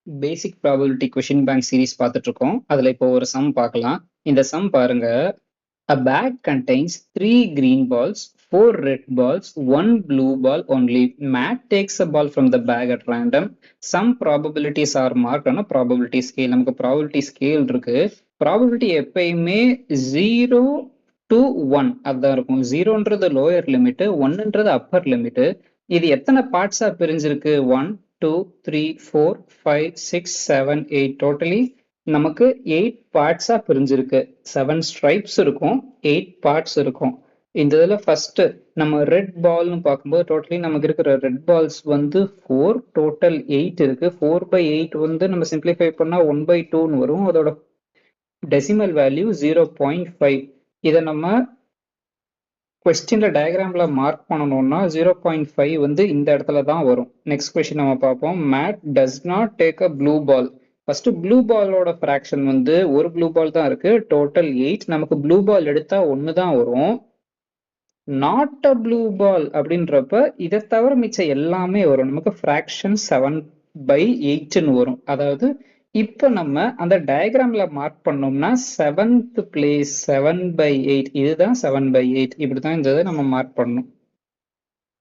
பேசிக் probability question bank series பார்த்துட்டு இருக்கோம். அதுல இப்போ ஒரு சம் பார்க்கலாம். இந்த சம் பாருங்க. A bag contains 3 green balls, 4 red balls, 1 blue ball only. Matt takes a ball from the bag at random. Some probabilities are marked on a probability scale. நமக்கு probability scale இருக்கு. probability எப்பயுமே 0 to 1 அதான் இருக்கும். 0ன்றது lower limit, 1ன்றது upper limit. இது எத்தனை பார்ட்ஸா பிரிஞ்சிருக்கு? 1 2 3 4 5 6 7 8 totally நமக்கு 8 பார்ட்ஸா பிரிஞ்சிருக்கு. 7 stripes இருக்கும், 8 parts இருக்கும். இந்த இதுல ஃபர்ஸ்ட் நம்ம ரெட் பால்னு பார்க்கும்போது டோட்டலி நமக்கு இருக்கிற ரெட் பால்ஸ் வந்து 4, டோட்டல் 8 இருக்கு. 4/8 வந்து நம்ம சிம்பிளிஃபை பண்ணா 1/2ன்னு வரும். அதோட டெசிமல் வேல்யூ 0.5. இதை நம்ம கொஸ்டின்ல டயக்ராம்ல மார்க் பண்ணணும்னா 0.5 வந்து இந்த இடத்துல தான் வரும். நெக்ஸ்ட் கொஸ்டின் நம்ம பார்ப்போம். Matt does not take a blue ball. First blue பாலோட ஃபிராக்ஷன் வந்து ஒரு ப்ளூ பால் தான் இருக்கு, டோட்டல் 8. நமக்கு ப்ளூ பால் எடுத்தா 1 தான் வரும். நாட் அ ப்ளூ பால் அப்படின்றப்ப இதை தவிர மிச்சம் எல்லாமே வரும். நமக்கு ஃபிராக்ஷன் 7/8ன்னு வரும். அதாவது இப்போ நம்ம அந்த டயக்ராம்ல மார்க் பண்ணோம்னா 7th பிளேஸ் 7/8, இதுதான் 7/8. இப்படிதான் இந்த இதை நம்ம மார்க் பண்ணணும்.